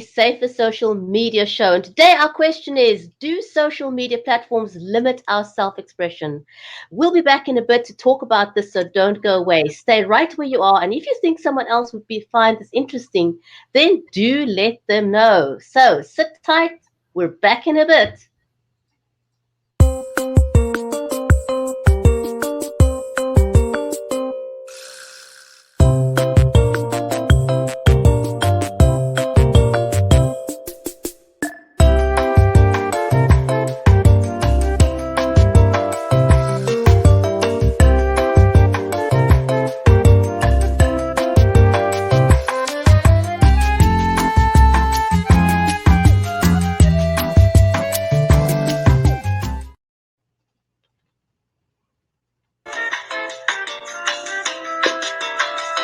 Safer Social Media Show. And today our question is, do social media platforms limit our self-expression? We'll be back in a bit to talk about this, so don't go away. Stay right where you are. And if you think someone else would find this interesting, then do let them know. So sit tight. We're back in a bit.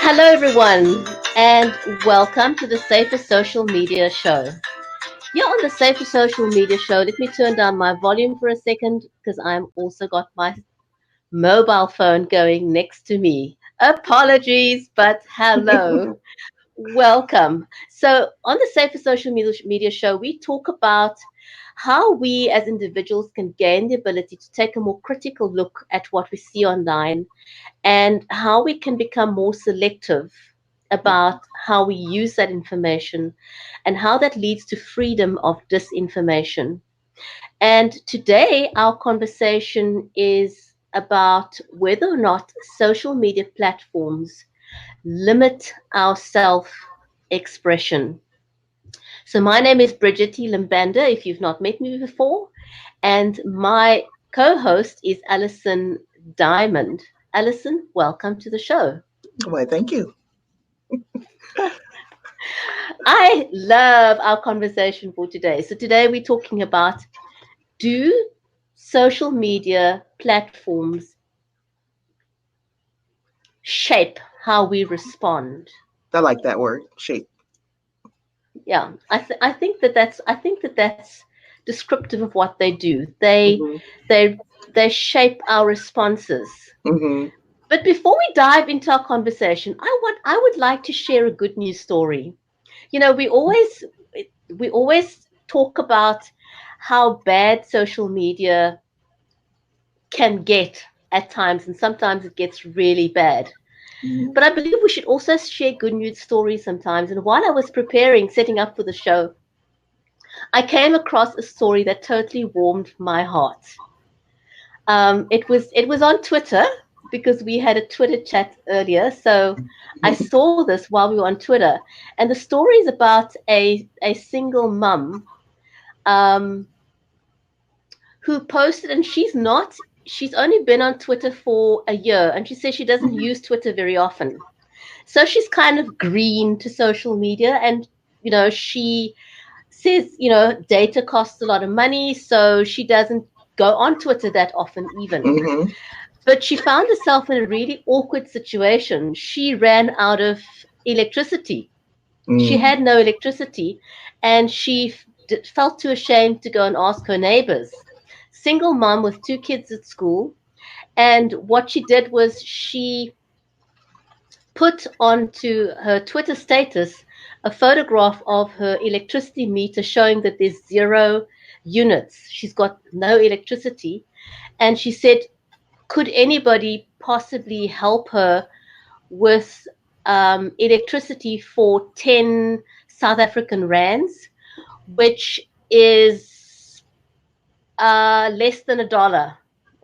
Hello, everyone, and welcome to the Safer Social Media Show. Here on the Safer Social Media Show, let me turn down my volume for a second because I'm also got my mobile phone going next to me. Apologies, but hello. Welcome. So, on the Safer Social Media Show, we talk about how we as individuals can gain the ability to take a more critical look at what we see online and how we can become more selective about how we use that information and how that leads to freedom of disinformation. And today, our conversation is about whether or not social media platforms limit our self expression. So, my name is Bridget T. Limbanda, if you've not met me before, and my co host is Alison Diamond. Alison, welcome to the show. Why, thank you. I love our conversation for today. So, today we're talking about, do social media platforms shape how we respond? I like that word, shape. Yeah, I think that that's descriptive of what they do. They Hmm. they they shape our responses. Hmm. But before we dive into our conversation, I would like to share a good news story. You know, we always talk about how bad social media can get at times, and sometimes it gets really bad. Hmm. But I believe we should also share good news stories sometimes. And while I was preparing, setting up for the show, I came across a story that totally warmed my heart. It was on Twitter because we had a Twitter chat earlier. So I saw this while we were on Twitter, and the story is about a single mum um, who posted, and she's only been on Twitter for a year, and she says she doesn't use Twitter very often. So she's kind of green to social media, and she says data costs a lot of money, so she doesn't go on Twitter that often even. Hmm. But she found herself in a really awkward situation. She ran out of electricity. She Mm. had no electricity, and she felt too ashamed to go and ask her neighbors. Single mom with two kids at school. And what she did was she put onto her Twitter status a photograph of her electricity meter showing that there's 0 units. She's got no electricity. And she said, could anybody possibly help her with electricity for 10 South African rands, which is less than $1.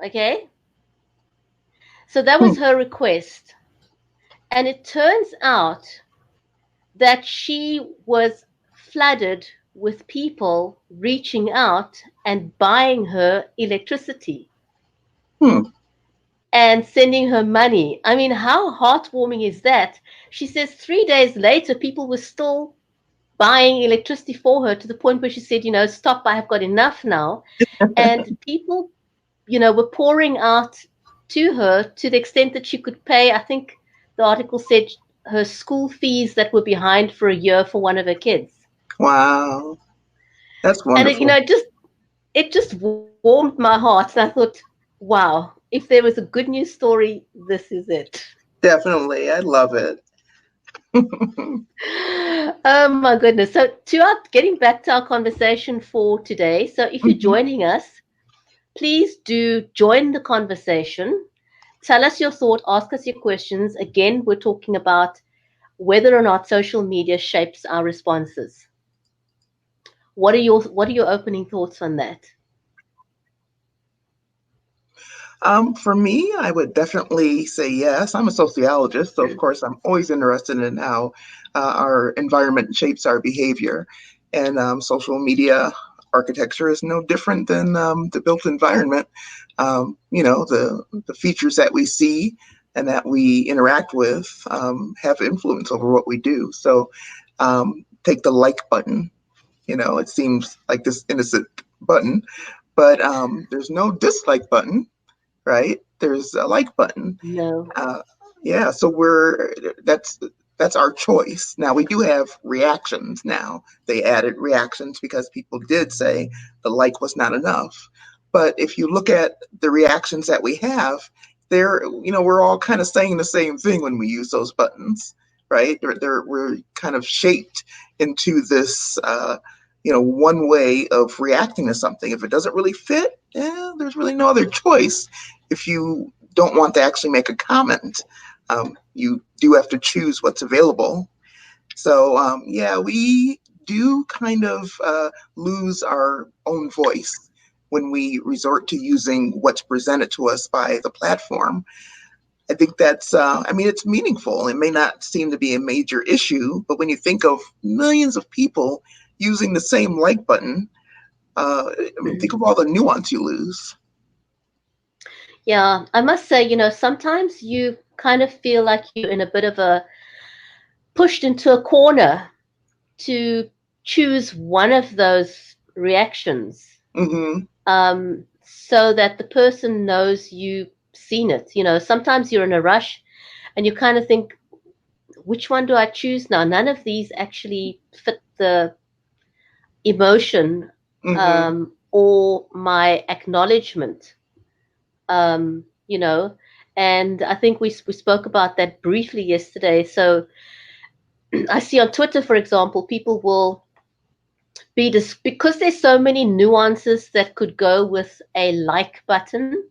Okay. So that Hmm. was her request. And it turns out that she was flooded with people reaching out and buying her electricity Hmm. and sending her money. I mean, how heartwarming is that? She says 3 days later, people were still buying electricity for her to the point where she said, stop, I have got enough now. And people, were pouring out to her to the extent that she could pay, I think the article said, her school fees that were behind for a year for one of her kids. Wow, that's And wonderful. it just warmed my heart. And I thought, wow, if there was a good news story, this is it. Definitely, I love it. Oh my goodness. So getting back to our conversation for today. So if you're Mhm. joining us, please do join the conversation. Tell us your thought, ask us your questions. Again, we're talking about whether or not social media shapes our responses. What are your opening thoughts on that? For me, I would definitely say yes. I'm a sociologist, so of course, I'm always interested in how our environment shapes our behavior. And social media architecture is no different than the built environment. The features that we see and that we interact with have influence over what we do. So, take the like button. It seems like this innocent button, but there's no dislike button, right? There's a like button. No. Uh, yeah, so that's our choice. Now we do have reactions now. They added reactions because people did say the like was not enough. But if you look at the reactions that we have, we're all kind of saying the same thing when we use those buttons, right? We're kind of shaped into this, one way of reacting to something. If it doesn't really fit, there's really no other choice. If you don't want to actually make a comment, you do have to choose what's available. So, yeah, we do kind of lose our own voice when we resort to using what's presented to us by the platform. I think it's meaningful. It may not seem to be a major issue, but when you think of millions of people using the same like button, think of all the nuance you lose. Yeah, I must say, sometimes you kind of feel like you're in a bit of a pushed into a corner to choose one of those reactions, Hmm. so that the person knows you've seen it. Sometimes you're in a rush and you kind of think, which one do I choose now? None of these actually fit the emotion, Hmm. or my acknowledgement, um, you know. And I think we spoke about that briefly yesterday. So I see on Twitter, for example, people will because there's so many nuances that could go with a like button.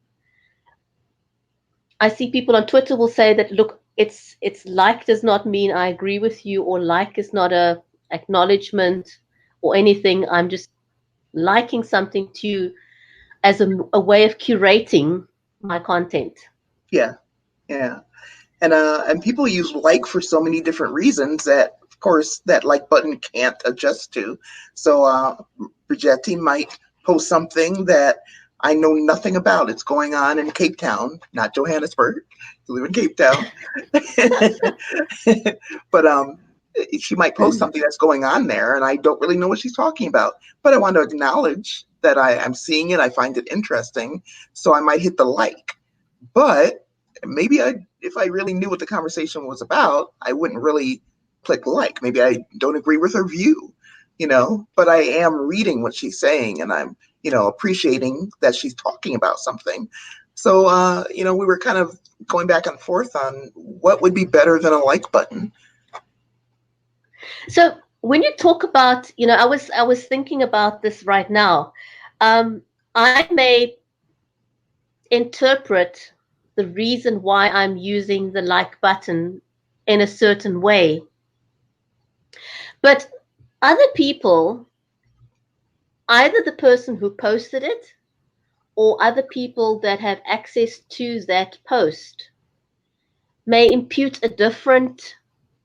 I see people on Twitter will say that, look, it's like does not mean I agree with you, or like is not a acknowledgement or anything. I'm just liking something to you as a way of curating my content. Yeah, yeah. And people use like for so many different reasons that of course that like button can't adjust to. So Brigetti might post something that I know nothing about. It's going on in Cape Town, not Johannesburg. I live in Cape Town. But she might post something that's going on there and I don't really know what she's talking about. But I want to acknowledge that I'm seeing it, I find it interesting. So I might hit the like. But maybe if I really knew what the conversation was about, I wouldn't really click like. Maybe I don't agree with her view, but I am reading what she's saying and I'm, appreciating that she's talking about something. So, we were kind of going back and forth on what would be better than a like button. So when you talk about, I was thinking about this right now. Um, I may interpret the reason why I'm using the like button in a certain way, but other people, either the person who posted it or other people that have access to that post, may impute a different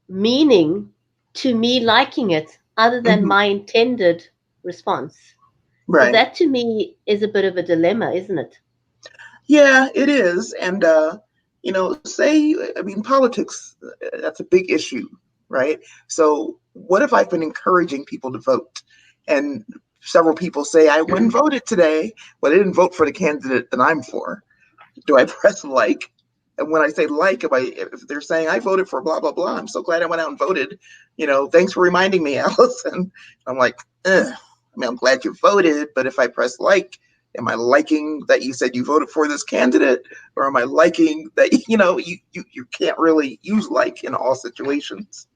meaning to me liking it other than Hmm. my intended response. So Right. that to me is a bit of a dilemma, isn't it? Yeah, it is. And, politics, that's a big issue, right? So, what if I've been encouraging people to vote? And several people say, I wouldn't vote it today, but I didn't vote for the candidate that I'm for. Do I press like? And when I say like, if they're saying I voted for blah blah blah, I'm so glad I went out and voted. Thanks for reminding me, Allison. I'm like, I'm glad you voted, but if I press like, am I liking that you said you voted for this candidate, or am I liking that you can't really use like in all situations?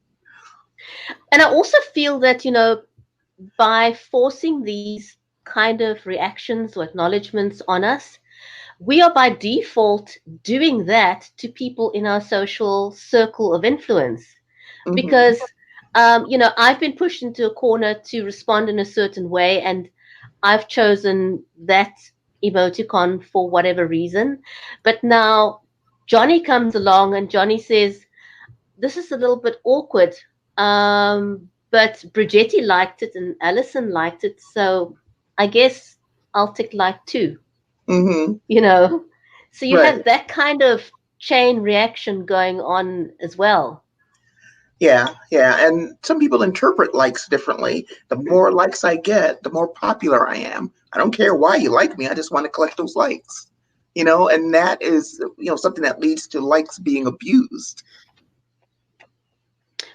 And I also feel that, by forcing these kind of reactions or acknowledgements on us, we are by default doing that to people in our social circle of influence. Hmm. Because, I've been pushed into a corner to respond in a certain way, and I've chosen that emoticon for whatever reason. But now Johnny comes along and Johnny says, this is a little bit awkward. But Brigetti liked it and Alison liked it, so I guess I'll tick like too, Hmm. you know. So you Right. have that kind of chain reaction going on as well. Yeah, yeah. And some people interpret likes differently. The more likes I get, the more popular I am. I don't care why you like me. I just want to collect those likes. And that is, something that leads to likes being abused.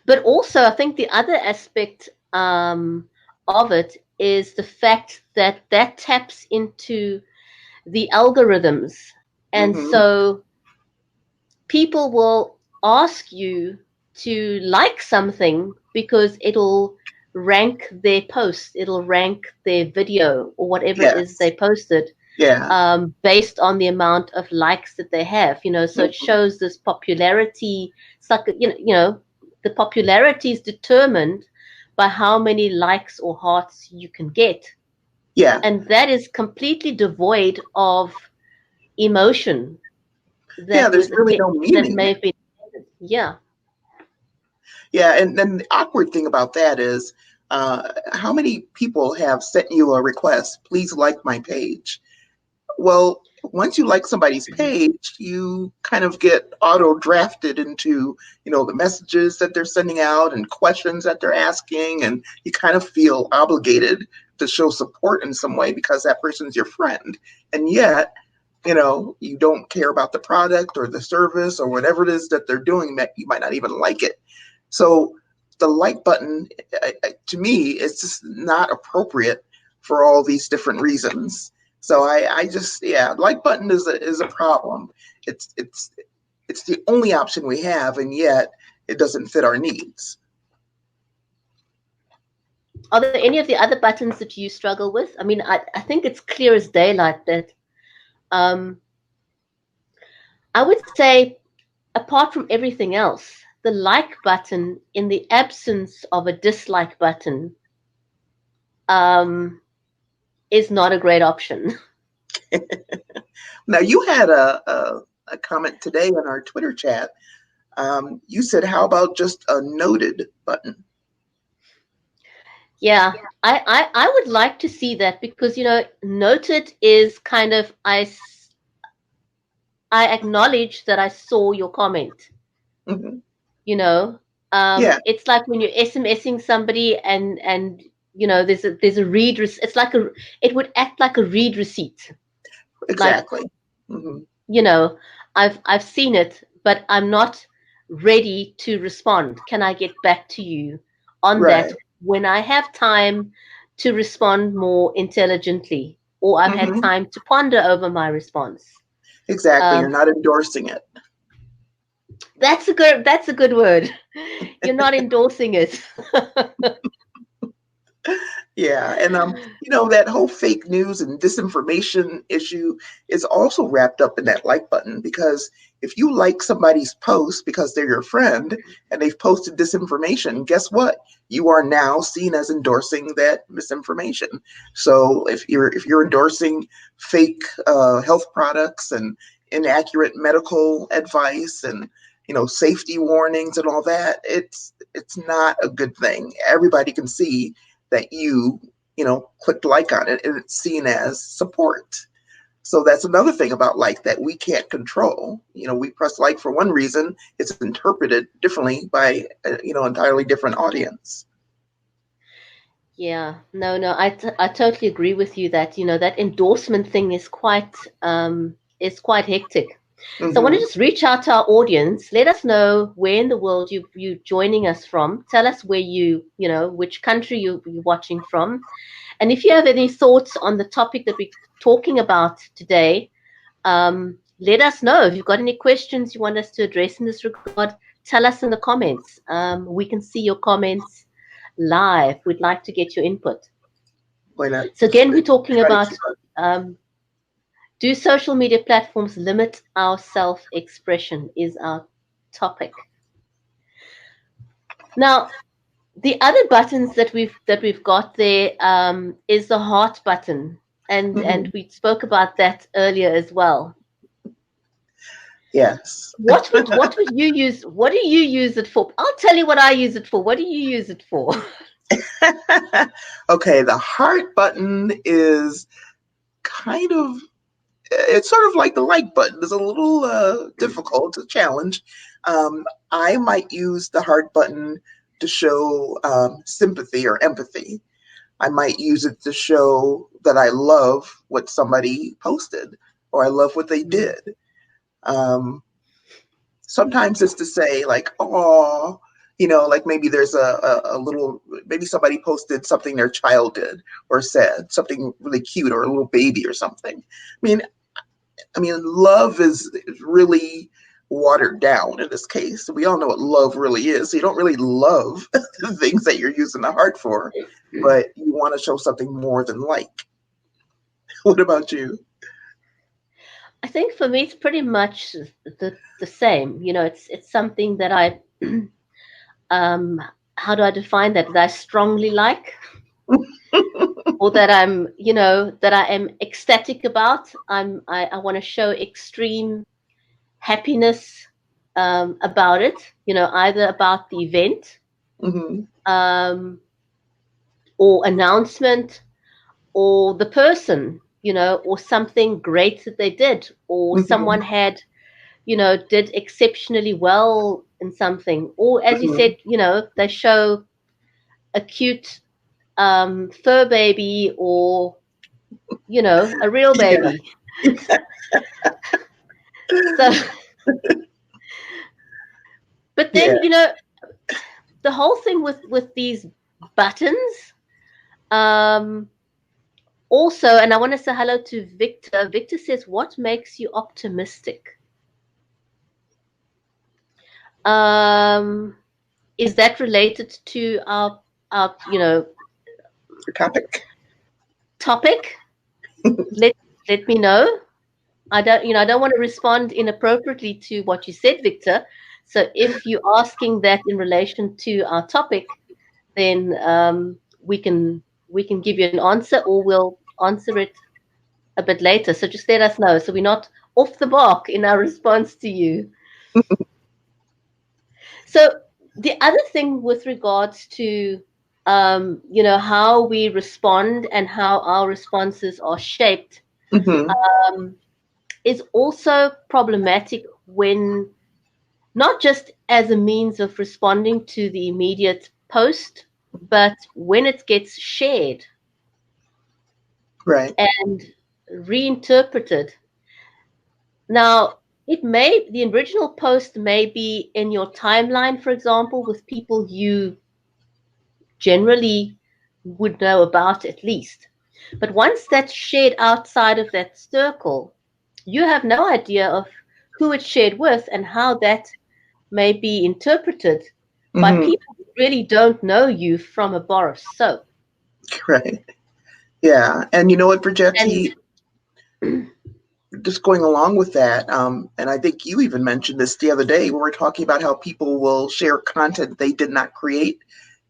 But also, I think the other aspect of it is the fact that that taps into the algorithms. And Hmm. so people will ask you to like something because it'll rank their post, it'll rank their video or whatever it is Yes. they posted, Yeah. based on the amount of likes that they have. So it Hmm. shows this popularity. It's like, the popularity is determined by how many likes or hearts you can get, Yeah. and that is completely devoid of emotion Yeah. that There's was really no that meaning. may have been. Yeah. Yeah. And then the awkward thing about that is how many people have sent you a request, please like my page? Well, once you like somebody's page, you kind of get auto drafted into, the messages that they're sending out and questions that they're asking, and you kind of feel obligated to show support in some way because that person's your friend. And yet, you don't care about the product or the service or whatever it is that they're doing that you might not even like it. So the like button, to me, is just not appropriate for all these different reasons. So I just, yeah, like button is a problem. It's the only option we have, and yet it doesn't fit our needs. Are there any of the other buttons that you struggle with? I mean, I think it's clear as daylight that, um, I would say, apart from everything else, the like button in the absence of a dislike button, um, is not a great option. Now you had a comment today in our Twitter chat. You said, "How about just a noted button?" Yeah, I would like to see that because, noted is kind of, I acknowledge that I saw your comment. Hmm. You know, Yeah, it's like when you're SMSing somebody and there's a read. It's like it would act like a read receipt. Like, exactly. Hmm. you know, I've seen it, but I'm not ready to respond. Can I get back to you on that Right. when I have time to respond more intelligently, or I've had Hmm. time to ponder over my response? Exactly. You're Um, not endorsing it. that's a good word. You're not endorsing it. Yeah, and that whole fake news and disinformation issue is also wrapped up in that like button because if you like somebody's post because they're your friend and they've posted disinformation, guess what? You are now seen as endorsing that misinformation. So if you're endorsing fake health products and inaccurate medical advice and safety warnings and all that, it's not a good thing. Everybody can see that clicked like on it and it's seen as support. So that's another thing about like that we can't control. We press like for one reason, it's interpreted differently by entirely different audience. Yeah, no, I totally agree with you that, that endorsement thing is quite hectic. So I want to Hmm. just reach out to our audience. Let us know where in the world you joining us from. Tell us where which country you're watching from. And if you have any thoughts on the topic that we're talking about today, let us know. If you've got any questions you want us to address in this regard, tell us in the comments. We can see your comments live. We'd like to get your input. Why not? So again, we're talking Try to about, keep up. do social media platforms limit our self-expression is our topic. Now, the other buttons that we've got there is the heart button, and we spoke about that earlier as well. Yes. What would you use? What do you use it for? I'll tell you what I use it for. What do you use it for? Okay, the heart button is kind of, it's sort of like the like button. It's a little difficult to challenge. I might use the heart button to show sympathy or empathy. I might use it to show that I love what somebody posted or I love what they did. Sometimes it's to say like, oh, like maybe there's a little, maybe somebody posted something their child did or said something really cute or a little baby or something. I mean, love is really watered down in this case. We all know what love really is. So you don't really love the things that you're using the heart for, but you want to show something more than like. What about you? I think for me, it's pretty much the same. It's something that I how do I define that? That I strongly like, or that that I am ecstatic about. I want to show extreme happiness about it. Either about the event, Mm-hmm. or announcement, or the person, or something great that they did, or someone Mm-hmm. had, did exceptionally well in something, or as you Mm-hmm. said, they show a cute fur baby, or a real Yeah. baby. So, but then Yeah. the whole thing with these buttons, um, also, and I want to say hello to Victor. Victor says, what makes you optimistic? Is that related to our Topic. topic? Let me know. I don't want to respond inappropriately to what you said, Victor. So if you're asking that in relation to our topic, then we can give you an answer, or we'll answer it a bit later. So just let us know, so we're not off the mark in our response to you. So the other thing with regards to how we respond and how our responses are shaped, Mm-hmm. um, is also problematic when not just as a means of responding to the immediate post, but when it gets shared Right. and reinterpreted. Now, the original post may be in your timeline, for example, with people you generally would know about at least. But once that's shared outside of that circle, you have no idea of who it's shared with and how that may be interpreted by Mm-hmm. people who really don't know you from a bar of soap. Right. Yeah. And you know what, And Bridgetti, just going along with that, and I think you even mentioned this the other day when we were talking about how people will share content they did not create.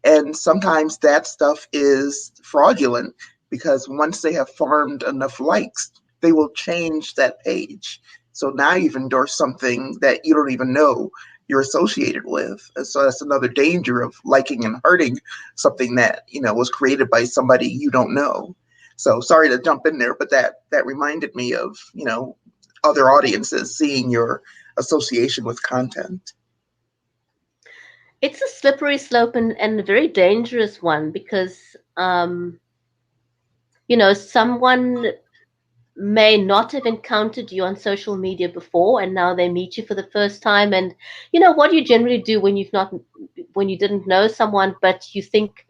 And sometimes that stuff is fraudulent because once they have farmed enough likes, they will change that page. So now you've endorsed something that you don't even know you're associated with. And so that's another danger of liking and hurting something that, was created by somebody you don't know. So sorry to jump in there, but that reminded me of, other audiences seeing your association with content. it's a slippery slope, and a very dangerous one, because someone may not have encountered you on social media before, and now they meet you for the first time. And what you generally do when you didn't know someone, but you think,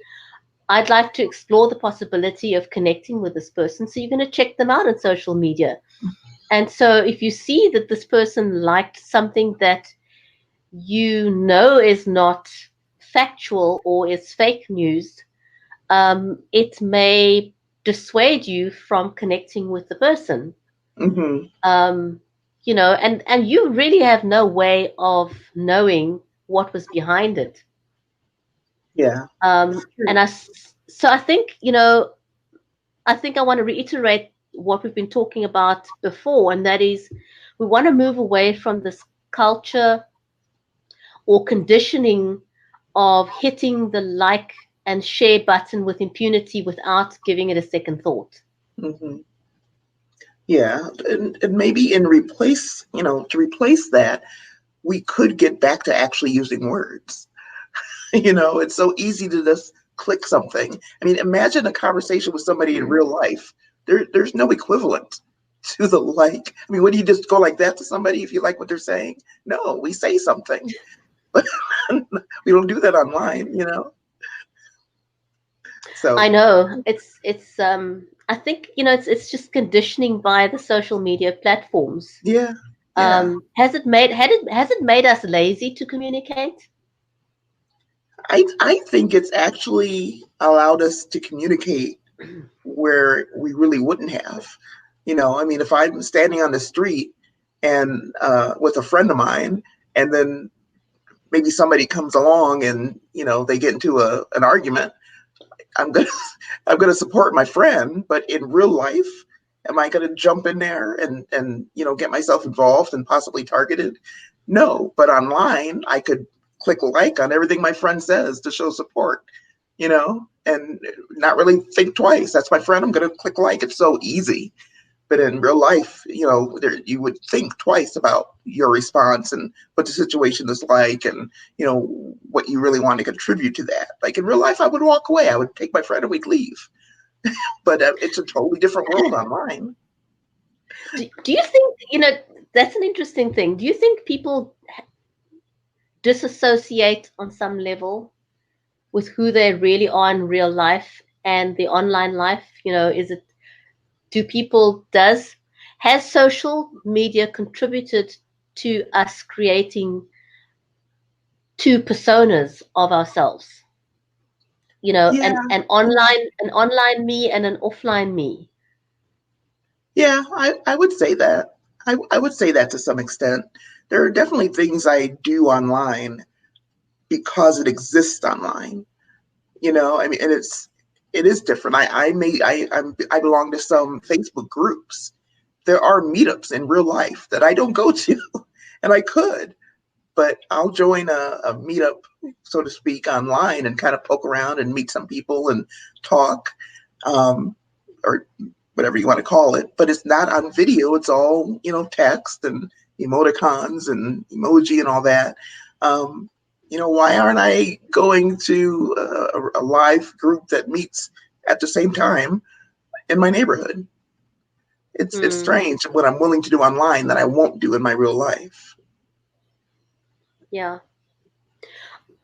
I'd like to explore the possibility of connecting with this person, so you're going to check them out on social media. And so if you see that this person liked something that you know is not factual or is fake news, it may dissuade you from connecting with the person. Hmm. Um, and you really have no way of knowing what was behind it. Yeah. And so I think, I think I want to reiterate what we've been talking about before, and that is we want to move away from this culture or conditioning of hitting the like and share button with impunity without giving it a second thought. Hmm. Yeah. And maybe to replace that, we could get back to actually using words. It's so easy to just click something. I mean, imagine a conversation with somebody in real life. There's no equivalent to the like. I mean, would you just go like that to somebody if you like what they're saying? No, we say something, but we don't do that online. I So know it's I think it's just conditioning by the social media platforms. yeah, yeah. Has it made us lazy to communicate? I think it's actually allowed us to communicate where we really wouldn't have. I mean, if I'm standing on the street and with a friend of mine, and then maybe somebody comes along and they get into an argument, I'm gonna I'm gonna support my friend, but in real life, am I gonna jump in there and get myself involved and possibly targeted? No, but online I could click like on everything my friend says to show support, and not really think twice. That's my friend. I'm gonna click like. It's so easy. But in real life, you would think twice about your response and what the situation is like, and what you really want to contribute to that. Like in real life, I would walk away. I would take my friend and we'd leave. But it's a totally different world online. Do you think, that's an interesting thing. Do you think people disassociate on some level with who they really are in real life and the online life? Is it, do people, has social media contributed to us creating two personas of ourselves? Yeah, An online me and an offline me. yeah, I would say that. I would say that to some extent. There are definitely things I do online because it exists online. I mean, and it is different. I belong to some Facebook groups. There are meetups in real life that I don't go to, and I could, but I'll join a meetup, so to speak, online and kind of poke around and meet some people and talk, um, or whatever you want to call it. But it's not on video. It's all text and emoticons and emoji and all that. Um, why aren't I going to a live group that meets at the same time in my neighborhood? It's Hmm. strange what I'm willing to do online that I won't do in my real life. Yeah.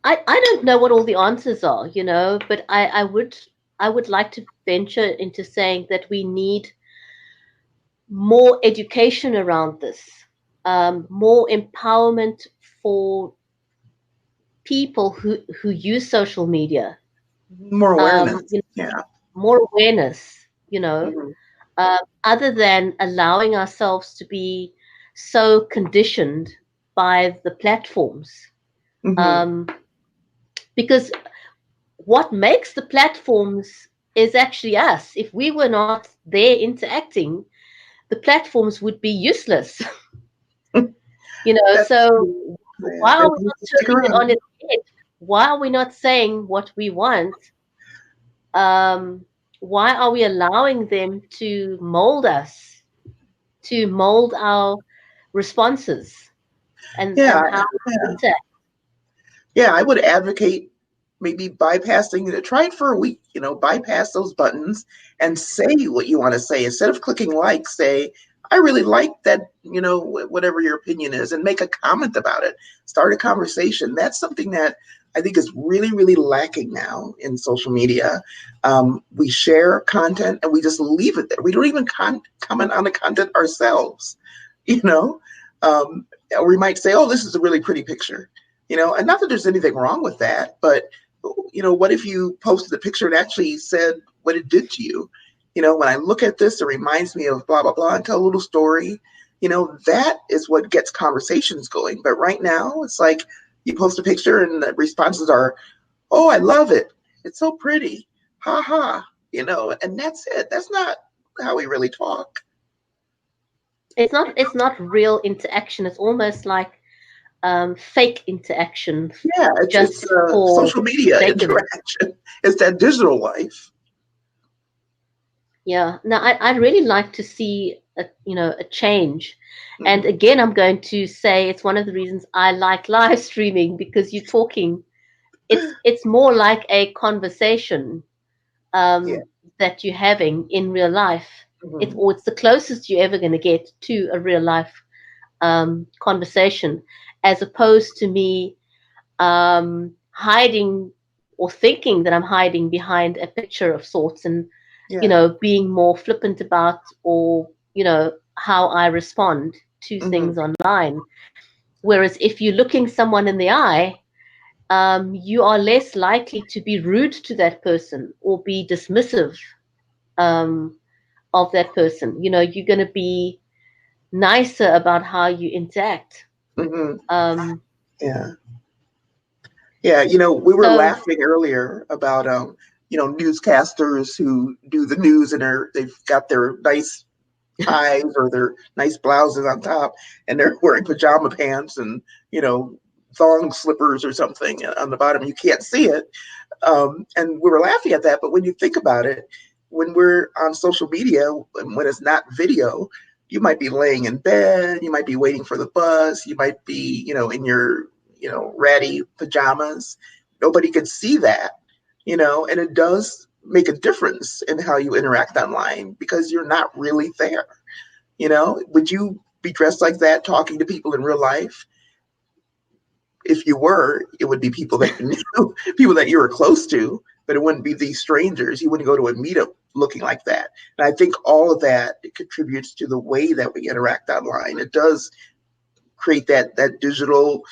I don't know what all the answers are, but I would like to venture into saying that we need more education around this, more empowerment for people who use social media, More um, awareness. you know, Yeah. more awareness, Mhm. other than allowing ourselves to be so conditioned by the platforms. Mhm. Um, because what makes the platforms is actually us. If we were not there interacting, the platforms would be useless. That's So true. Yeah, why they are we need not to stick turning it on around. its head? Why are we not saying what we want? Um, why are we allowing them to mold us, to mold our responses and Yeah, how we yeah, interact? yeah. I would advocate maybe bypassing it. Try it for a week. Bypass those buttons and say what you want to say instead of clicking like. Say, I really like that. Whatever your opinion is, and make a comment about it. Start a conversation. That's something that I think is really, really lacking now in social media. We share content and we just leave it there. We don't even comment on the content ourselves. You know, um, or we might say, "Oh, this is a really pretty picture." and not that there's anything wrong with that, but what if you posted a picture and actually said what it did to you? When I look at this, it reminds me of blah, blah, blah, and tell a little story. That is what gets conversations going. But right now, it's like you post a picture and the responses are, oh, I love it. It's so pretty. Ha ha. And that's it. That's not how we really talk. It's not real interaction. It's almost like fake interaction. Yeah, just it's for social media interaction. It's that digital life. Yeah. Now, I'd really like to see a change. Mm-hmm. And again, I'm going to say it's one of the reasons I like live streaming, because you're talking. It's more like a conversation that you're having in real life. Mm-hmm. It's the closest you're ever going to get to a real life conversation, as opposed to me hiding or thinking that I'm hiding behind a picture of sorts, and being more flippant about, or how I respond to things online. Whereas if you're looking someone in the eye, you are less likely to be rude to that person or be dismissive of that person. You're going to be nicer about how you interact. Yeah, we were laughing earlier about newscasters who do the news, and they've got their nice ties or their nice blouses on top, and they're wearing pajama pants and thong slippers or something on the bottom. You can't see it, and we were laughing at that. But when you think about it, when we're on social media, when it's not video, you might be laying in bed, you might be waiting for the bus, you might be in your ratty pajamas. Nobody could see that, and it does make a difference in how you interact online because you're not really there. Would you be dressed like that talking to people in real life? If you were, it would be people that you knew, people that you were close to, but it wouldn't be these strangers. You wouldn't go to a meetup looking like that. And I think all of that contributes to the way that we interact online. It does create that digital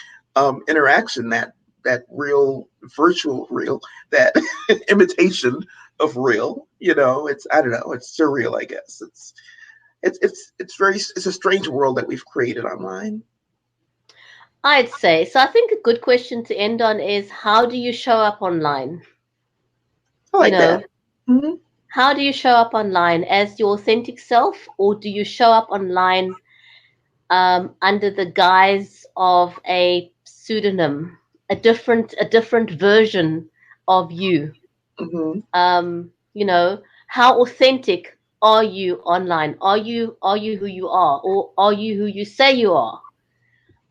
interaction, that real virtual real, that imitation of real. It's, I don't know, it's surreal, I guess. It's a strange world that we've created online. I'd say so. I think a good question to end on is, how do you show up online? I like that. Mm-hmm. How do you show up online? As your authentic self, or do you show up online under the guise of a pseudonym, a different version of you? How authentic are you online? Are you who you are, or are you who you say you are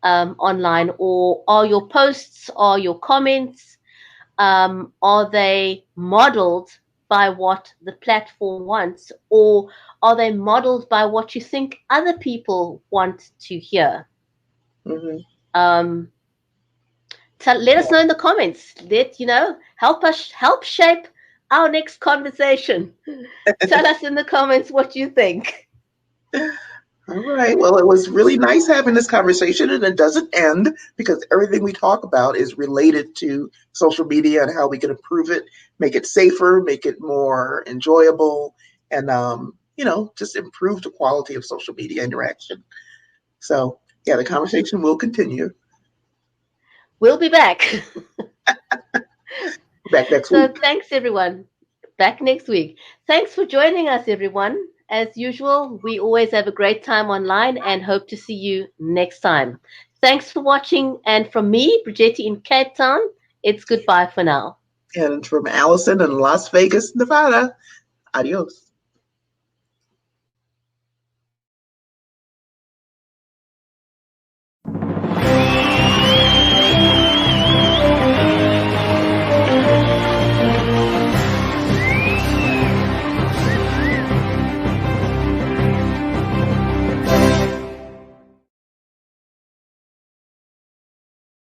online? Or are your posts, are your comments, are they modeled by what the platform wants, or are they modeled by what you think other people want to hear? Let us know in the comments. Help shape our next conversation. Tell us in the comments what you think. All right. Well, it was really nice having this conversation, and it doesn't end because everything we talk about is related to social media and how we can improve it, make it safer, make it more enjoyable, and just improve the quality of social media interaction. So, yeah, the conversation will continue. We'll be back. Back next So week. thanks, everyone. Back next week. Thanks for joining us, everyone. As usual, we always have a great time online and hope to see you next time. Thanks for watching. And from me, Brigetti in Cape Town, it's goodbye for now. And from Allison in Las Vegas, Nevada, adios.